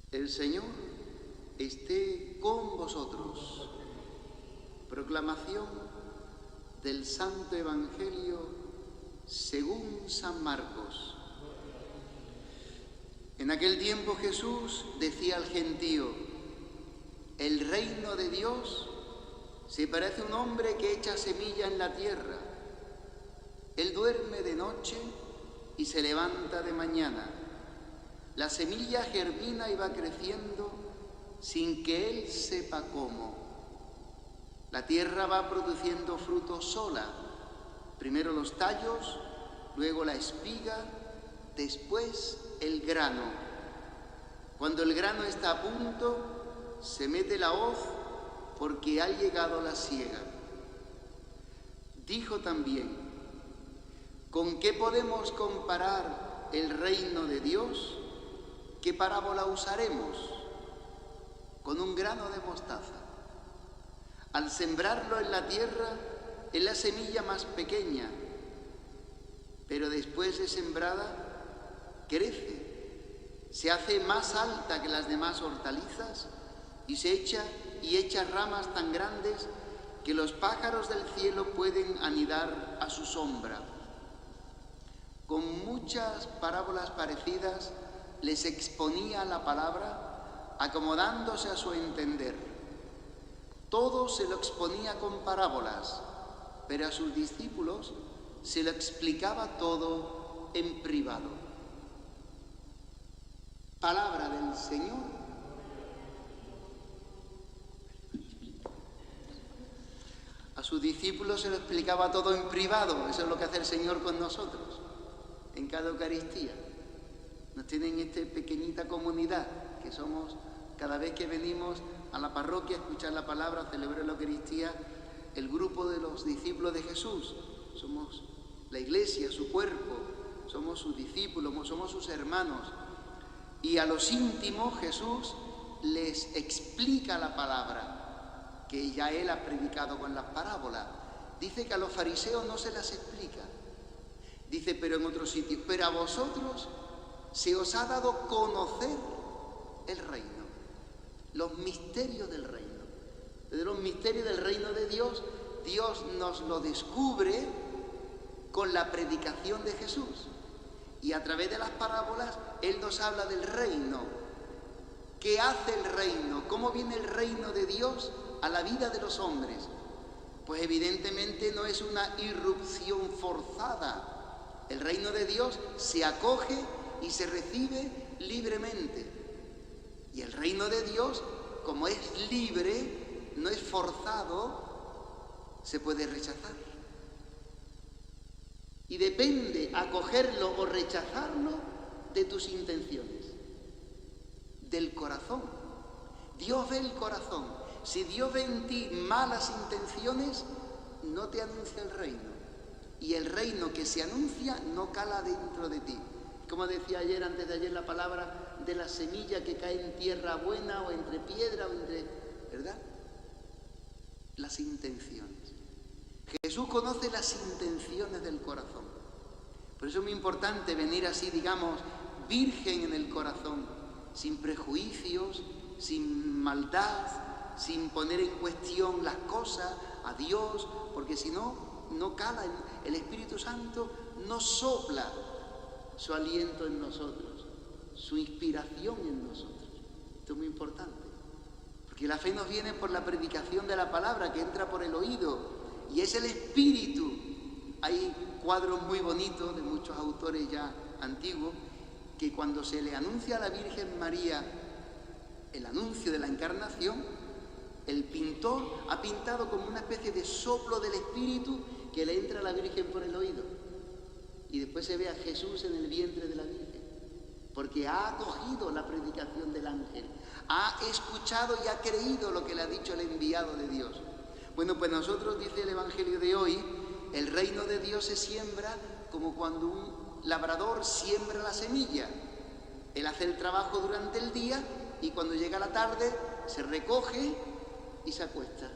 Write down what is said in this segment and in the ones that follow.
El Señor esté con vosotros. Proclamación del Santo Evangelio según San Marcos. En aquel tiempo Jesús decía al gentío: el reino de Dios se parece a un hombre que echa semilla en la tierra. Él duerme de noche y se levanta de mañana. La semilla germina y va creciendo sin que él sepa cómo. La tierra va produciendo fruto sola, primero los tallos, luego la espiga, después el grano. Cuando el grano está a punto, se mete la hoz porque ha llegado la siega. Dijo también: ¿con qué podemos comparar el reino de Dios? ¿Qué parábola usaremos? Con un grano de mostaza. Al sembrarlo en la tierra, es la semilla más pequeña, pero después de sembrada, crece, se hace más alta que las demás hortalizas y echa ramas tan grandes que los pájaros del cielo pueden anidar a su sombra. Con muchas parábolas parecidas les exponía la palabra, acomodándose a su entender. Todo se lo exponía con parábolas, pero a sus discípulos se lo explicaba todo en privado. Palabra del Señor. A sus discípulos se lo explicaba todo en privado. Eso es lo que hace el Señor con nosotros en cada Eucaristía. Nos tienen esta pequeñita comunidad que somos, cada vez que venimos a la parroquia a escuchar la palabra, a celebrar la Eucaristía, el grupo de los discípulos de Jesús. Somos la Iglesia, su cuerpo, somos sus discípulos, somos sus hermanos. Y a los íntimos Jesús les explica la palabra, que ya Él ha predicado con las parábolas. Dice que a los fariseos no se las explica. Dice, pero en otros sitios, pero a vosotros se os ha dado conocer el reino, los misterios del reino. Desde los misterios del reino de Dios, Dios nos lo descubre con la predicación de Jesús. Y a través de las parábolas, Él nos habla del reino. ¿Qué hace el reino? ¿Cómo viene el reino de Dios a la vida de los hombres? Pues evidentemente no es una irrupción forzada. El reino de Dios se acoge y se recibe libremente. Y el reino de Dios, como es libre, no es forzado, se puede rechazar. Y depende acogerlo o rechazarlo de tus intenciones, del corazón. Dios ve el corazón. Si Dios ve en ti malas intenciones, no te anuncia el reino. Y el reino que se anuncia no cala dentro de ti. Como decía ayer, antes de ayer, la palabra de la semilla que cae en tierra buena o entre piedra o entre... ¿verdad? Las intenciones. Jesús conoce las intenciones del corazón. Por eso es muy importante venir así, digamos, virgen en el corazón, sin prejuicios, sin maldad, sin poner en cuestión las cosas, a Dios, porque si no, no cala. El Espíritu Santo no sopla su aliento en nosotros, su inspiración en nosotros. Esto es muy importante, porque la fe nos viene por la predicación de la palabra, que entra por el oído, y es el Espíritu. Hay cuadros muy bonitos de muchos autores ya antiguos, que cuando se le anuncia a la Virgen María el anuncio de la Encarnación, el pintor ha pintado como una especie de soplo del Espíritu que le entra a la Virgen por el oído. Y después se ve a Jesús en el vientre de la Virgen, porque ha acogido la predicación del ángel, ha escuchado y ha creído lo que le ha dicho el enviado de Dios. Bueno, pues nosotros, dice el Evangelio de hoy, el reino de Dios se siembra como cuando un labrador siembra la semilla. Él hace el trabajo durante el día y cuando llega la tarde se recoge y se acuesta.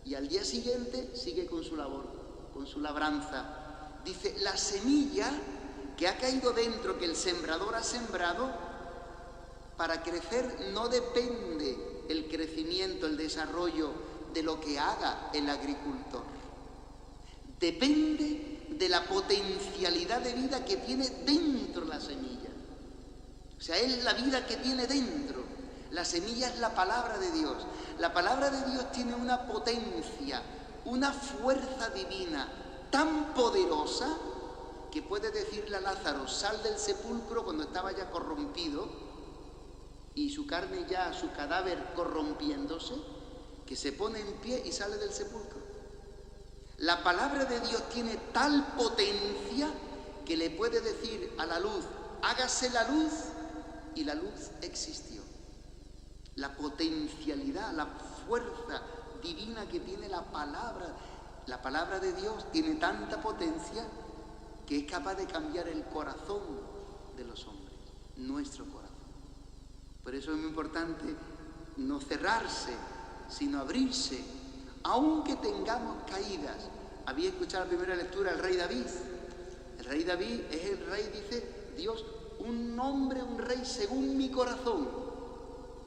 Y al día siguiente sigue con su labor, con su labranza. Dice, la semilla que ha caído dentro, que el sembrador ha sembrado, Para crecer no depende el crecimiento, el desarrollo de lo que haga el agricultor. Depende de la potencialidad de vida que tiene dentro la semilla. O sea, es la vida que tiene dentro. La semilla es la palabra de Dios. La palabra de Dios tiene una potencia, una fuerza divina tan poderosa que puede decirle a Lázaro, sal del sepulcro cuando estaba ya corrompido y su carne ya, su cadáver corrompiéndose, que se pone en pie y sale del sepulcro. La palabra de Dios tiene tal potencia que le puede decir a la luz, hágase la luz, y la luz existió. La potencialidad, la fuerza divina que tiene la palabra de Dios tiene tanta potencia que es capaz de cambiar el corazón de los hombres, nuestro corazón. Por eso es muy importante no cerrarse, sino abrirse, aunque tengamos caídas. Había escuchado la primera lectura al rey David. El rey David es el rey, dice Dios, un hombre, un rey según mi corazón.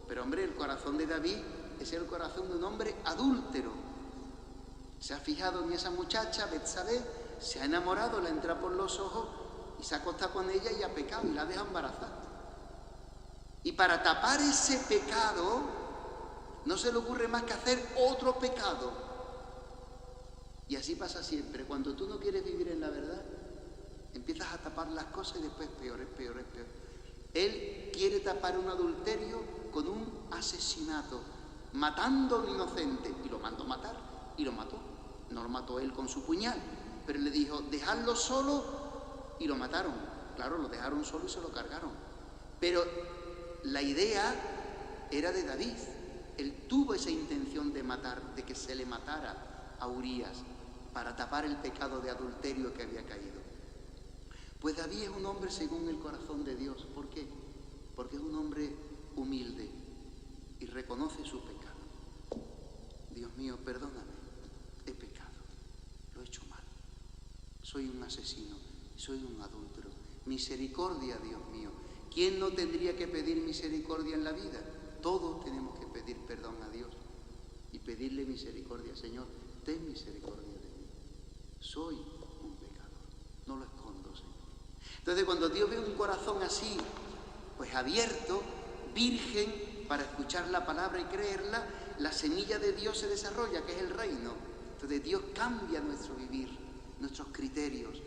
Pero hombre, el corazón de David es el corazón de un hombre adúltero. Se ha fijado en esa muchacha, Betsabé, se ha enamorado, la entra por los ojos y se ha acostado con ella y ha pecado y la deja embarazada. Y para tapar ese pecado no se le ocurre más que hacer otro pecado. Y así pasa siempre. Cuando tú no quieres vivir en la verdad, empiezas a tapar las cosas y después es peor, es peor, es peor. Él quiere tapar un adulterio con un asesinato, matando a un inocente, y lo mandó matar, y lo mató. No lo mató él con su puñal, pero le dijo, dejadlo solo, y lo mataron. Claro, lo dejaron solo y se lo cargaron. Pero la idea era de David. Él tuvo esa intención de matar, de que se le matara a Urías, para tapar el pecado de adulterio que había caído. Pues David es un hombre según el corazón de Dios. ¿Por qué? Porque es un hombre humilde y reconoce su pecado. Dios mío, perdóname, he pecado, lo he hecho mal. Soy un asesino, soy un adúltero. Misericordia, Dios mío. ¿Quién no tendría que pedir misericordia en la vida? Todos tenemos que pedir perdón a Dios y pedirle misericordia. Señor, ten misericordia de mí. Soy un pecador, no lo escondo, Señor. Entonces, cuando Dios ve un corazón así, pues abierto, virgen, para escuchar la palabra y creerla, la semilla de Dios se desarrolla, que es el reino. Entonces, Dios cambia nuestro vivir, nuestros criterios,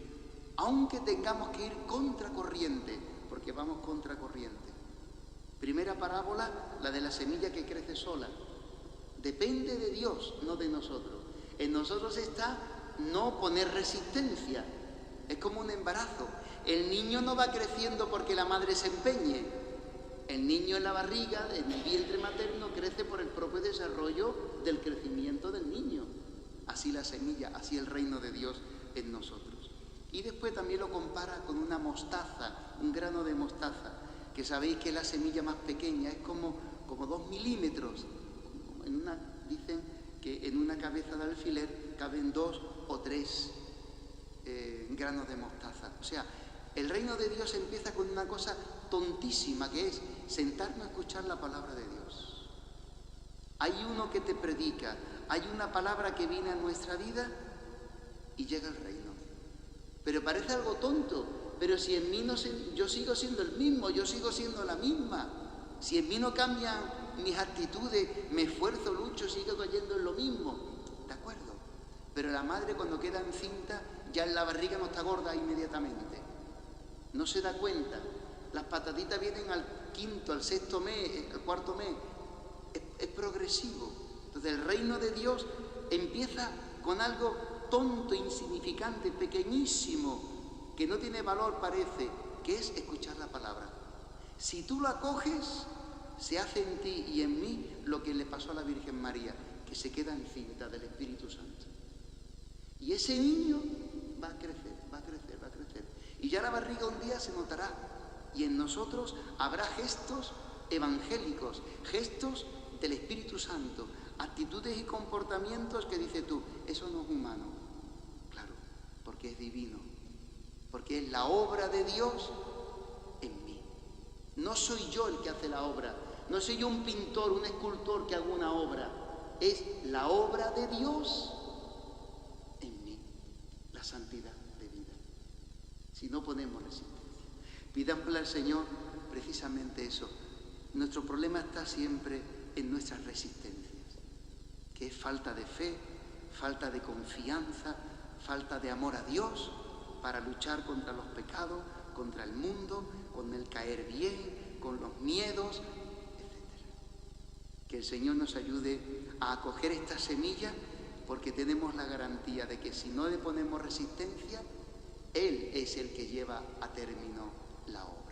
aunque tengamos que ir contracorriente, porque vamos contracorriente. Primera parábola, la de la semilla que crece sola. Depende de Dios, no de nosotros. En nosotros está no poner resistencia. Es como un embarazo. El niño no va creciendo porque la madre se empeñe. El niño en la barriga, en el vientre materno, crece por el propio desarrollo del crecimiento del niño. Así la semilla, así el reino de Dios en nosotros. Y después también lo compara con una mostaza, un grano de mostaza, que sabéis que es la semilla más pequeña, es como 2 milímetros. Dicen que en una cabeza de alfiler caben 2 o 3 granos de mostaza. O sea, el reino de Dios empieza con una cosa tontísima, que es sentarnos a escuchar la palabra de Dios. Hay uno que te predica, hay una palabra que viene a nuestra vida y llega el reino. Pero parece algo tonto, pero si en mí yo sigo siendo el mismo, yo sigo siendo la misma. Si en mí no cambian mis actitudes, me esfuerzo, lucho, sigo cayendo en lo mismo. ¿De acuerdo? Pero la madre cuando queda encinta, ya en la barriga no está gorda inmediatamente. No se da cuenta. Las patatitas vienen al 5º, al 6º mes, al 4º mes. Es progresivo. Entonces el reino de Dios empieza con algo tonto, insignificante, pequeñísimo, que no tiene valor, parece, que es escuchar la palabra. Si tú la acoges, se hace en ti y en mí lo que le pasó a la Virgen María, que se queda encinta del Espíritu Santo. Y ese niño va a crecer, va a crecer, va a crecer. Y ya la barriga un día se notará. Y en nosotros habrá gestos evangélicos, gestos del Espíritu Santo, actitudes y comportamientos que dices tú, eso no es humano. Claro, porque es divino, porque es la obra de Dios en mí. No soy yo el que hace la obra, no soy yo un pintor, un escultor que hago una obra, es la obra de Dios en mí, la santidad de vida. Si no ponemos resistencia, pidámosle al Señor precisamente eso. Nuestro problema está siempre en nuestras resistencias, que es falta de fe, falta de confianza, falta de amor a Dios para luchar contra los pecados, contra el mundo, con el caer bien, con los miedos, etc. Que el Señor nos ayude a acoger esta semilla, porque tenemos la garantía de que si no le ponemos resistencia, Él es el que lleva a término la obra.